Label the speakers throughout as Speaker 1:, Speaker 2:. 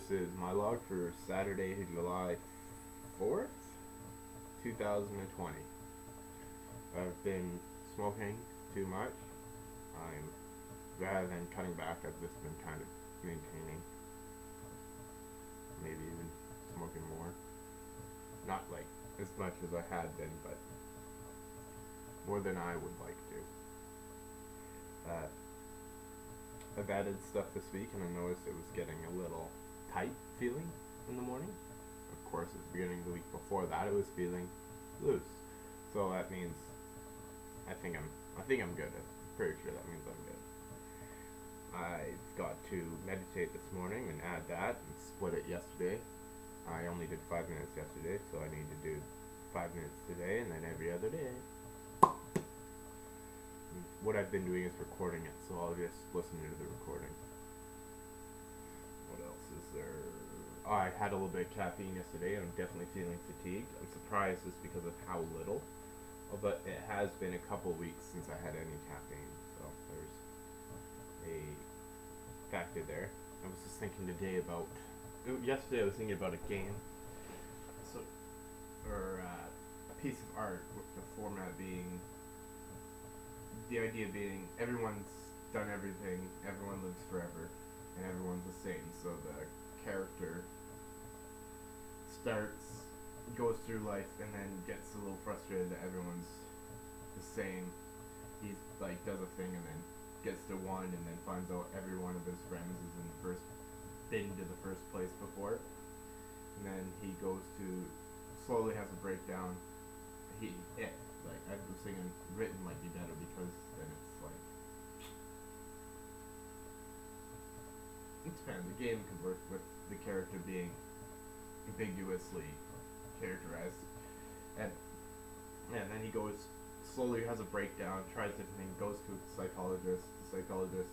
Speaker 1: this is my log for Saturday, July 4th, 2020. I've been smoking too much. I'm, rather than cutting back, I've just been kind of maintaining. Maybe even smoking more. Not like as much as I had been, but more than I would like to. I've added stuff this week, and I noticed it was getting a little tight feeling in the morning. Of course, at the beginning of the week before that, it was feeling loose. So that means I think I'm good. I'm pretty sure that means I'm good. I've got to meditate this morning and add that and split it yesterday. I only did 5 minutes yesterday, so I need to do 5 minutes today and then every other day. What I've been doing is recording it, so I'll just listen to the recording. What else is there? Oh, I had a little bit of caffeine yesterday, and I'm definitely feeling fatigued. I'm surprised just because of how little, but it has been a couple weeks since I had any caffeine, so there's a factor there. I was just thinking today about, yesterday I was thinking about a game, or a piece of art with the format being, the idea being everyone's done everything, everyone lives forever, and everyone's the same. So the character goes through life, and then gets a little frustrated that everyone's the same. He's like does a thing and then gets to one, and then finds out every one of his friends is in the first, been to the first place before, and then he goes to slowly has a breakdown. Like I was thinking, written might be better because then it's like it depends. The game could work with the character being ambiguously characterized, and then he goes slowly has a breakdown, tries different things, goes to a psychologist. The psychologist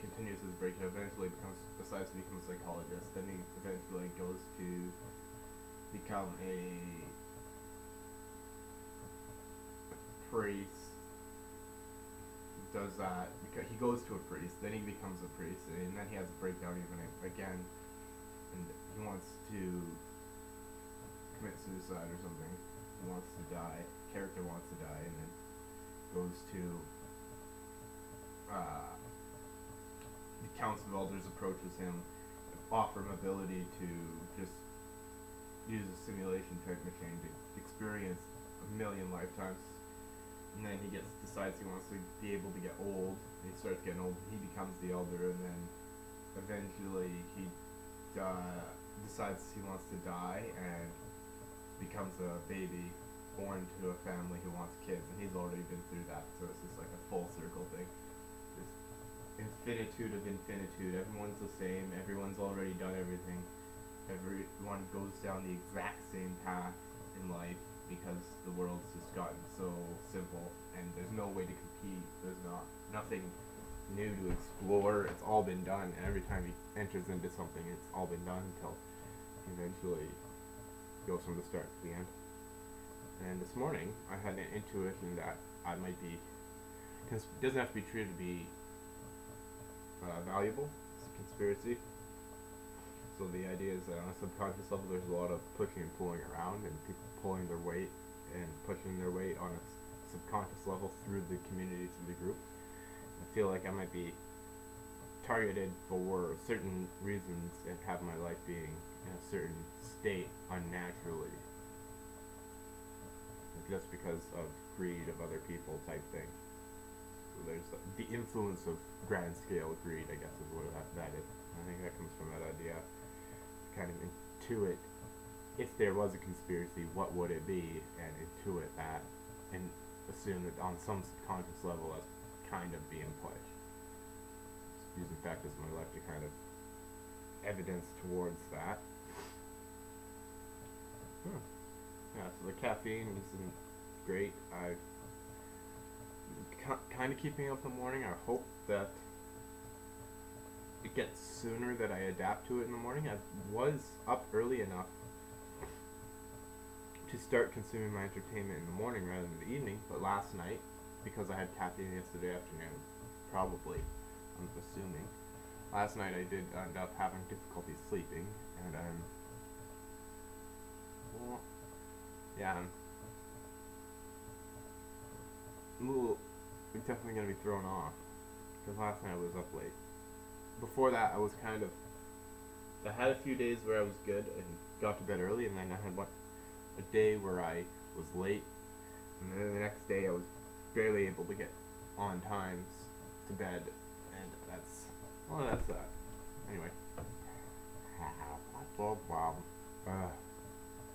Speaker 1: continues his breakdown, eventually decides to become a psychologist. Then he eventually goes to become a priest. Does that because he goes to a priest, then he becomes a priest, and then he has a breakdown even again, and he wants to commit suicide or something. He wants to die. Character wants to die, and then goes to the council of elders approaches him, offer him ability to just use a simulation type machine to experience a million lifetimes. And then he decides he wants to be able to get old, and he starts getting old. He becomes the elder, and then eventually he decides he wants to die and becomes a baby born to a family who wants kids, and he's already been through that, so it's just like a full circle thing. This infinitude of infinitude. Everyone's the same. Everyone's already done everything. Everyone goes down the exact same path in life, because the world's just gotten so simple, and there's no way to compete. There's nothing new to explore. It's all been done, and every time he enters into something, it's all been done until he eventually goes from the start to the end. And this morning, I had an intuition that I might be, it doesn't have to be true to be valuable. It's a conspiracy. So the idea is that on a subconscious level, there's a lot of pushing and pulling around, and people pulling their weight and pushing their weight on a subconscious level through the community, through the group. I feel like I might be targeted for certain reasons and have my life being in a certain state unnaturally, just because of greed of other people type thing. So there's the influence of grand scale greed, I guess, is what that is. I think that comes from that idea. Kind of intuit, if there was a conspiracy, what would it be, and intuit that, and assume that on some subconscious level that's kind of being pushed. Just using factors in my life to kind of evidence towards that. Yeah, so the caffeine isn't great. I'm kind of keeping up in the morning. I hope that it gets sooner that I adapt to it in the morning. I was up early enough to start consuming my entertainment in the morning rather than the evening, but last night, because I had caffeine yesterday afternoon, probably, I'm assuming, last night I did end up having difficulty sleeping, and well, yeah, I'm a little, definitely gonna be thrown off, because last night I was up late. Before that, I was kind of, I had a few days where I was good and got to bed early, and then I had a day where I was late, and then the next day I was barely able to get on times to bed, and that's that. Anyway. Wow.